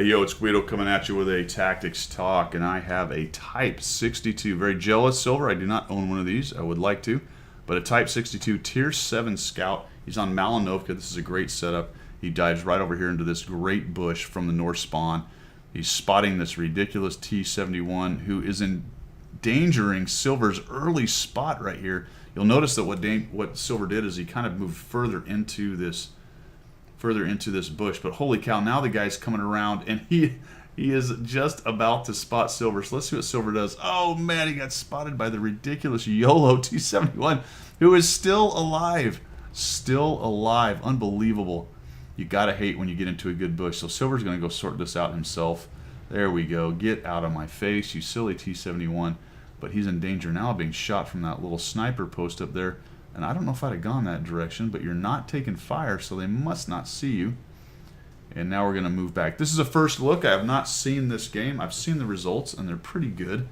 Yo, it's Guido coming at you with a tactics talk, and I have a Type 62. Very jealous, Silver. I do not own one of these. I would like to, but a Type 62 Tier 7 Scout. He's on Malinovka. This is a great setup. He dives right over here into this great bush from the north spawn. He's spotting this ridiculous T-71, who is endangering Silver's early spot right here. You'll notice that what Silver did is he kind of moved further into this bush, but holy cow, now the guy's coming around and he is just about to spot Silver. So let's see what Silver does. Oh man, he got spotted by the ridiculous YOLO T-71, who is still alive. Unbelievable. You gotta hate when you get into a good bush. So Silver's gonna go sort this out himself. There we go. Get out of my face, you silly T-71. But he's in danger now of being shot from that little sniper post up there. And I don't know if I'd have gone that direction, but you're not taking fire, so they must not see you. And now we're going to move back. This is a first look. I have not seen this game. I've seen the results, and they're pretty good.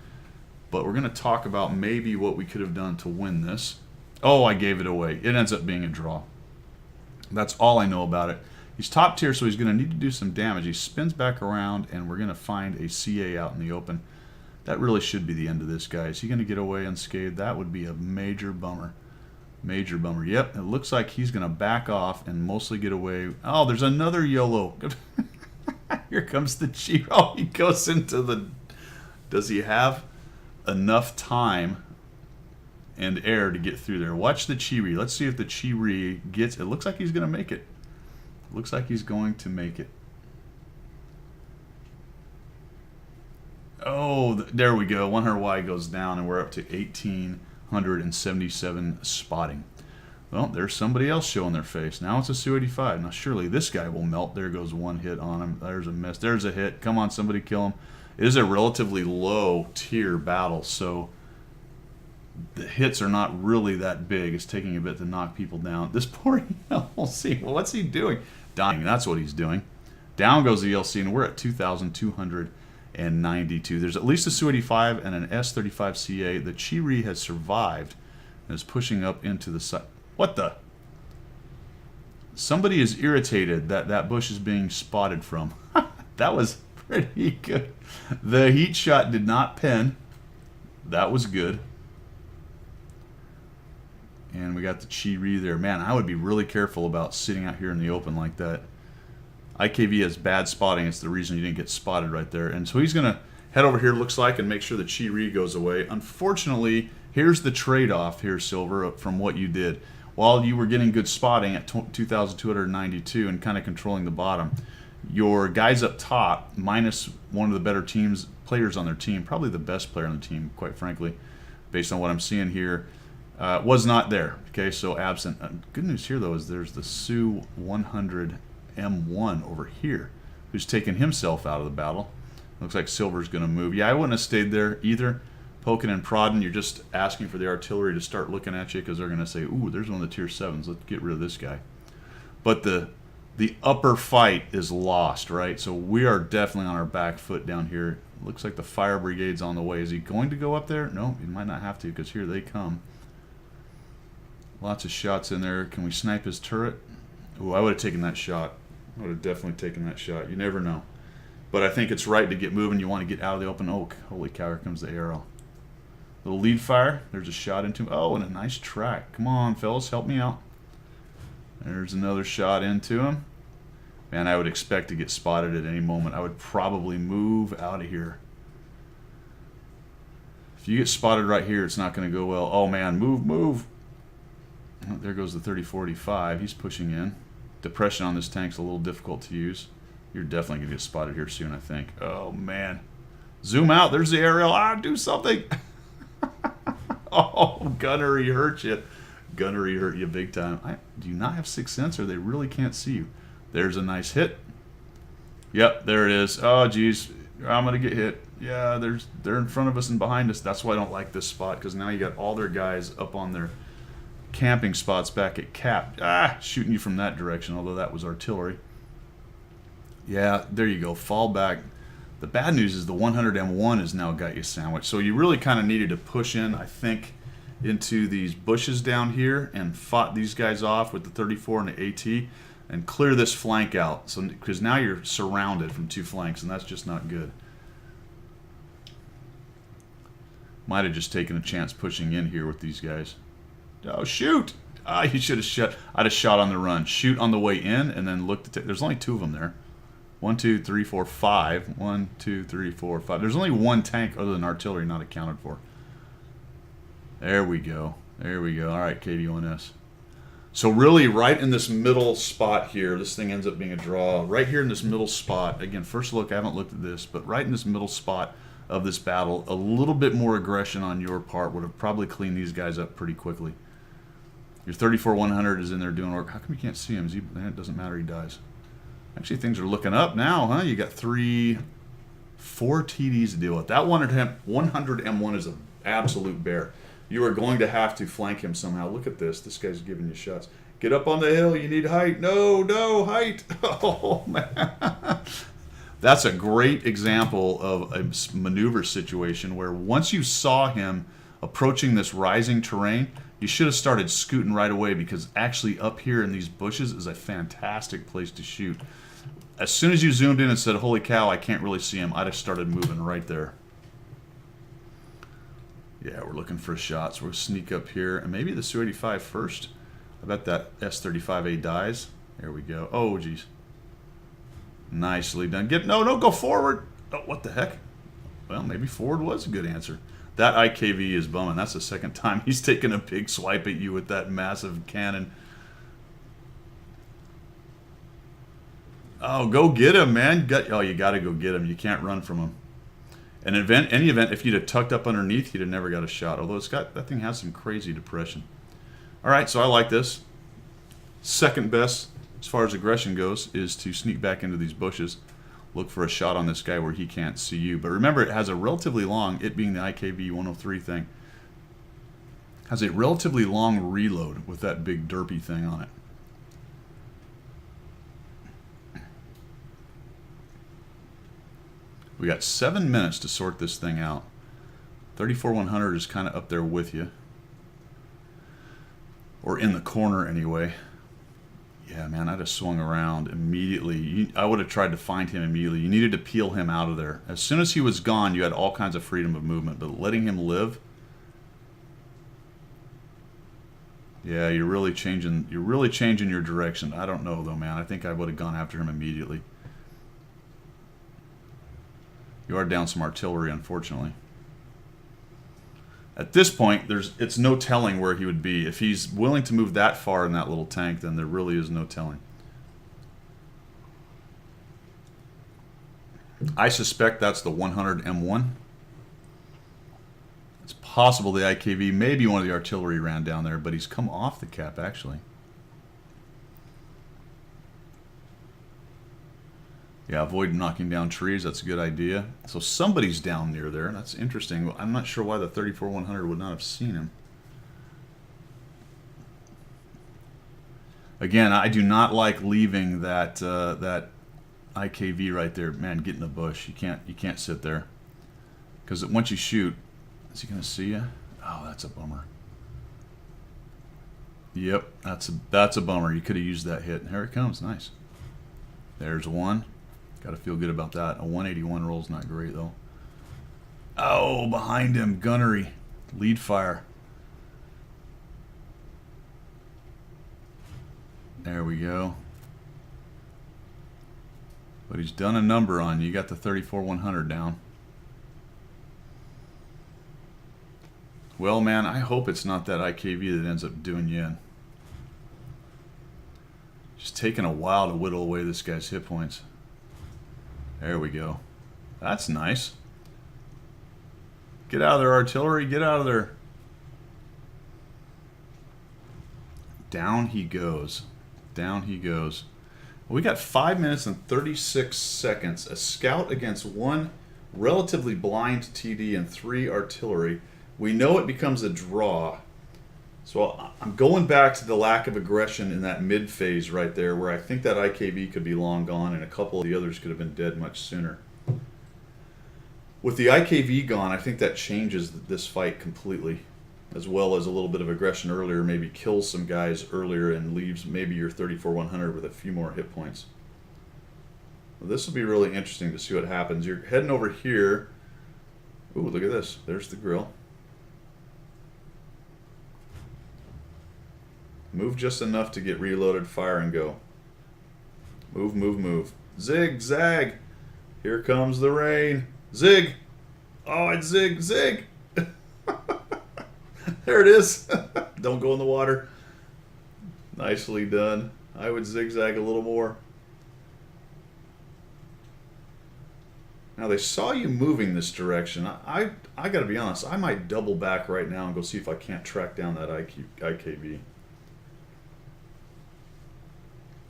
But we're going to talk about maybe what we could have done to win this. Oh, I gave it away. It ends up being a draw. That's all I know about it. He's top tier, so he's going to need to do some damage. He spins back around, and we're going to find a CA out in the open. That really should be the end of this guy. Is he going to get away unscathed? That would be a major bummer. Major bummer. Yep, it looks like he's going to back off and mostly get away. Oh, there's another YOLO. Here comes the Chi. Oh, he goes into the... Does he have enough time and air to get through there? Watch the Chi-Ri. Let's see if the Chi-Ri gets... It looks like he's going to make it. Looks like he's going to make it. Oh, there we go. 100Y goes down, and we're up to 1,877 spotting. Well, there's somebody else showing their face. Now it's a Su-85. Now surely this guy will melt. There goes one hit on him. There's a miss. There's a hit. Come on, somebody kill him. It is a relatively low tier battle, so the hits are not really that big. It's taking a bit to knock people down. This poor ELC. Well, what's he doing? Dying. That's what he's doing. Down goes the ELC, and we're at 2,292. There's at least a Su-85 and an S-35CA. The Chi-Ri has survived and is pushing up into the side. What the? Somebody is irritated that that bush is being spotted from. That was pretty good. The heat shot did not pen. That was good. And we got the Chi-Ri there. Man, I would be really careful about sitting out here in the open like that. IKV has bad spotting. It's the reason you didn't get spotted right there. And so he's going to head over here, looks like, and make sure the Chi-Ri goes away. Unfortunately, here's the trade-off here, Silver, from what you did. While you were getting good spotting at 2,292 and kind of controlling the bottom, your guys up top, minus one of the better players on their team, probably the best player on the team, quite frankly, based on what I'm seeing here, was not there. Okay, so absent. Good news here, though, is there's the Su-100 M1 over here, who's taken himself out of the battle. Looks like Silver's going to move. Yeah, I wouldn't have stayed there either. Poking and prodding, you're just asking for the artillery to start looking at you because they're going to say, ooh, there's one of the tier 7s. Let's get rid of this guy. But the upper fight is lost, right? So we are definitely on our back foot down here. Looks like the fire brigade's on the way. Is he going to go up there? No, he might not have to because here they come. Lots of shots in there. Can we snipe his turret? Ooh, I would have taken that shot. I would have definitely taken that shot. You never know. But I think it's right to get moving. You want to get out of the open oak. Holy cow, here comes the arrow. Little lead fire. There's a shot into him. Oh, and a nice track. Come on, fellas, help me out. There's another shot into him. Man, I would expect to get spotted at any moment. I would probably move out of here. If you get spotted right here, it's not going to go well. Oh, man, move. Oh, there goes the 3045. He's pushing in. Depression on this tank's a little difficult to use. You're definitely going to get spotted here soon, I think. Oh, man. Zoom out. There's the aerial. Do something. Oh, gunnery hurt you. Gunnery hurt you big time. Do you not have sixth sense or they really can't see you? There's a nice hit. Yep, there it is. Oh, geez. I'm going to get hit. Yeah, they're in front of us and behind us. That's why I don't like this spot, because now you got all their guys up on their camping spots back at Cap. Shooting you from that direction, although that was artillery. Yeah, there you go. Fall back. The bad news is the 100M1 has now got you sandwiched. So you really kind of needed to push in, I think, into these bushes down here and fought these guys off with the 34 and the AT. and clear this flank out. So because now you're surrounded from 2 flanks, and that's just not good. Might have just taken a chance pushing in here with these guys. Oh, shoot! Ah, you should have shot. I'd have shot on the run. Shoot on the way in, and then look to there's only 2 of them there. 1, 2, 3, 4, 5. 1, 2, 3, 4, 5. There's only 1 tank other than artillery not accounted for. There we go. There we go. All right, KV-1S. So really, right in this middle spot here, this thing ends up being a draw. Right here in this middle spot. Again, first look, I haven't looked at this, but right in this middle spot of this battle, a little bit more aggression on your part would have probably cleaned these guys up pretty quickly. Your 34-100 is in there doing work. How come you can't see him? It doesn't matter, he dies. Actually, things are looking up now, huh? You got 4 TDs to deal with. That 100 M1 is an absolute bear. You are going to have to flank him somehow. Look at this. This guy's giving you shots. Get up on the hill. You need height. No, height. Oh, man. That's a great example of a maneuver situation where once you saw him approaching this rising terrain, you should have started scooting right away, because actually up here in these bushes is a fantastic place to shoot. As soon as you zoomed in and said, holy cow, I can't really see him, I'd have started moving right there. Yeah, we're looking for a shot, so we'll sneak up here. And maybe the Su-85 first. I bet that S-35A dies. There we go. Oh, geez. Nicely done. No, go forward. Oh, what the heck? Well, maybe forward was a good answer. That IKV is bumming. That's the second time he's taken a big swipe at you with that massive cannon. Oh, go get him, man. You got to go get him. You can't run from him. Any event, if you'd have tucked up underneath, you'd have never got a shot. Although that thing has some crazy depression. All right, so I like this. Second best, as far as aggression goes, is to sneak back into these bushes. Look for a shot on this guy where he can't see you. But remember, it has a relatively long, it being the IKV-103 thing, has a relatively long reload with that big derpy thing on it. We got 7 minutes to sort this thing out. 34-100 is kind of up there with you. Or in the corner anyway. Yeah, man, I'd have swung around immediately. I would have tried to find him immediately. You needed to peel him out of there. As soon as he was gone, you had all kinds of freedom of movement. But letting him live... Yeah, you're really changing your direction. I don't know, though, man. I think I would have gone after him immediately. You are down some artillery, unfortunately. At this point, it's no telling where he would be. If he's willing to move that far in that little tank, then there really is no telling. I suspect that's the 100 M1. It's possible the IKV, maybe one of the artillery ran down there, but he's come off the cap, actually. Yeah, avoid knocking down trees. That's a good idea. So somebody's down near there. That's interesting. I'm not sure why the 34-100 would not have seen him. Again, I do not like leaving that that IKV right there. Man, get in the bush. You can't sit there, because once you shoot, is he going to see you? Oh, that's a bummer. Yep, that's a bummer. You could have used that hit. Here it comes. Nice. There's one. Got to feel good about that. A 181 roll is not great, though. Oh, behind him, gunnery. Lead fire. There we go. But he's done a number on you. You got the 34-100 down. Well, man, I hope it's not that IKV that ends up doing you in. Just taking a while to whittle away this guy's hit points. There we go. That's nice. Get out of there, artillery. Get out of there. Down he goes. Down he goes. We got 5 minutes and 36 seconds. A scout against one relatively blind TD and 3 artillery. We know it becomes a draw. So I'm going back to the lack of aggression in that mid phase right there, where I think that IKV could be long gone and a couple of the others could have been dead much sooner. With the IKV gone, I think that changes this fight completely. as well as a little bit of aggression earlier, maybe kills some guys earlier and leaves maybe your 34-100 with a few more hit points. Well, this will be really interesting to see what happens. You're heading over here. Ooh, look at this. There's the grill. Move just enough to get reloaded, fire, and go. Move, move, move. Zig, zag. Here comes the rain. Zig. Oh, it's zig, zig. There it is. Don't go in the water. Nicely done. I would zigzag a little more. Now they saw you moving this direction. I got to be honest. I might double back right now and go see if I can't track down that IKV.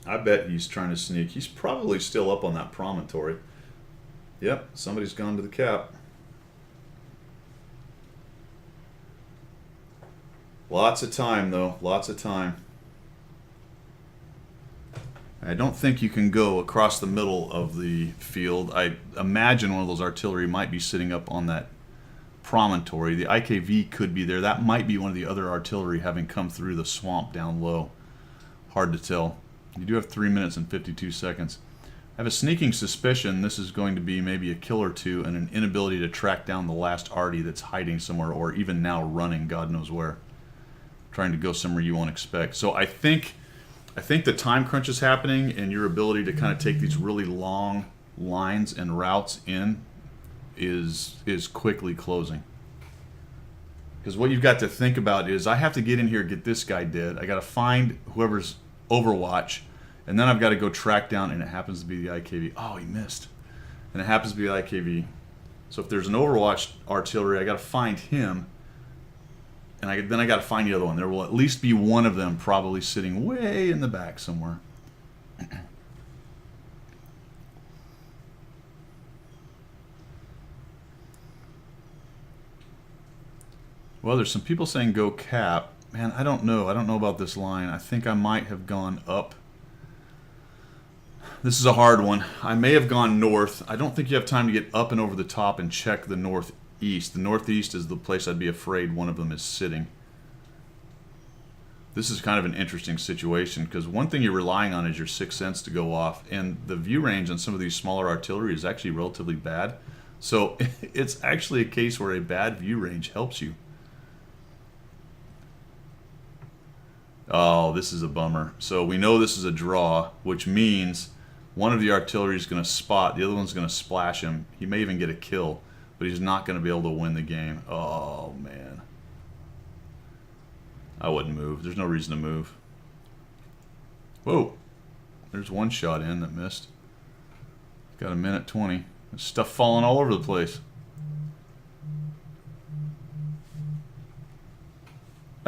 I bet he's trying to sneak. He's probably still up on that promontory. Yep, somebody's gone to the cap. Lots of time, though. Lots of time. I don't think you can go across the middle of the field. I imagine one of those artillery might be sitting up on that promontory. The IKV could be there. That might be one of the other artillery having come through the swamp down low. Hard to tell. You do have 3 minutes and 52 seconds. I have a sneaking suspicion this is going to be maybe a kill or two and an inability to track down the last arty that's hiding somewhere or even now running God knows where. Trying to go somewhere you won't expect. So I think the time crunch is happening and your ability to kind of take these really long lines and routes in is quickly closing. Because what you've got to think about is I have to get in here, get this guy dead. I got to find whoever's Overwatch, and then I've got to go track down, and it happens to be the IKV. Oh, he missed. And it happens to be the IKV. So if there's an Overwatch artillery, I got to find him, and then I got to find the other one. There will at least be one of them probably sitting way in the back somewhere. Well, there's some people saying go cap. Man, I don't know. I don't know about this line. I think I might have gone up. This is a hard one. I may have gone north. I don't think you have time to get up and over the top and check the northeast. The northeast is the place I'd be afraid one of them is sitting. This is kind of an interesting situation because one thing you're relying on is your sixth sense to go off, and the view range on some of these smaller artillery is actually relatively bad. So it's actually a case where a bad view range helps you. Oh, this is a bummer. So we know this is a draw, which means one of the artillery is going to spot, the other one's going to splash him. He may even get a kill, but he's not going to be able to win the game. Oh, man. I wouldn't move. There's no reason to move. Whoa. There's one shot in that missed. Got a minute 20. There's stuff falling all over the place.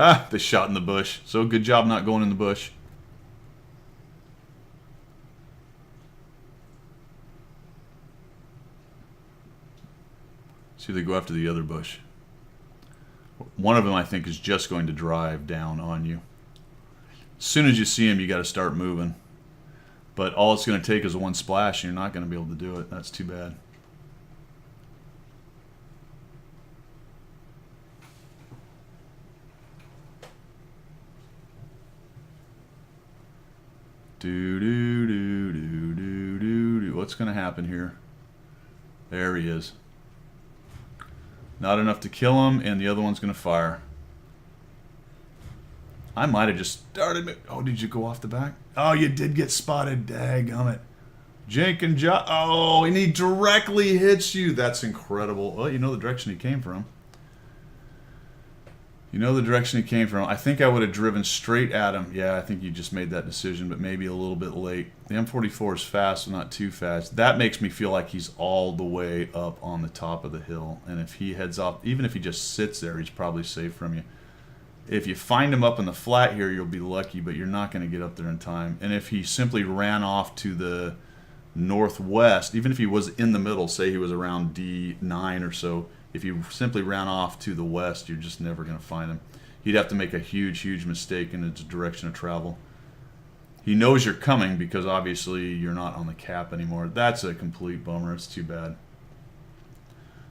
Ah, they shot in the bush. So good job not going in the bush. See if they go after the other bush. One of them, I think, is just going to drive down on you. As soon as you see him, you got to start moving. But all it's going to take is one splash, and you're not going to be able to do it. That's too bad. What's going to happen here? There he is. Not enough to kill him, and the other one's going to fire. I might have just started. Oh, did you go off the back? Oh, you did get spotted. Dagummit. Jake and Josh. Oh, and he directly hits you. That's incredible. Well, you know the direction he came from. You know the direction he came from. I think I would have driven straight at him. Yeah, I think you just made that decision, but maybe a little bit late. The M44 is fast, but not too fast. That makes me feel like he's all the way up on the top of the hill. And if he heads off, even if he just sits there, he's probably safe from you. If you find him up in the flat here, you'll be lucky, but you're not going to get up there in time. And if he simply ran off to the northwest, even if he was in the middle, say he was around D9 or so, if you simply ran off to the west, you're just never going to find him. He'd have to make a huge, huge mistake in its direction of travel. He knows you're coming because obviously you're not on the cap anymore. That's a complete bummer. It's too bad.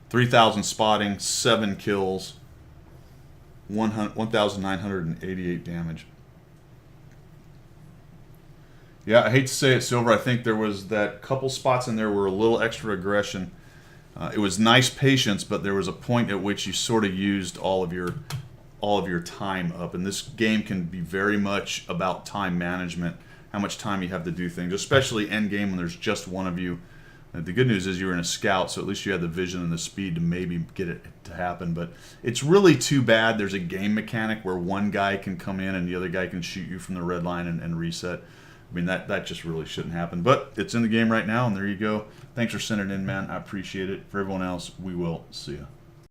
3,000 spotting, 7 kills. 1,988 damage. Yeah, I hate to say it, Silver. I think there was that couple spots in there were a little extra aggression. It was nice patience, but there was a point at which you sort of used all of your time up. And this game can be very much about time management, how much time you have to do things, especially end game when there's just one of you. The good news is you were in a scout, so at least you had the vision and the speed to maybe get it to happen. But it's really too bad there's a game mechanic where one guy can come in and the other guy can shoot you from the red line and reset. I mean, that just really shouldn't happen. But it's in the game right now, and there you go. Thanks for sending it in, man. I appreciate it. For everyone else, we will see you.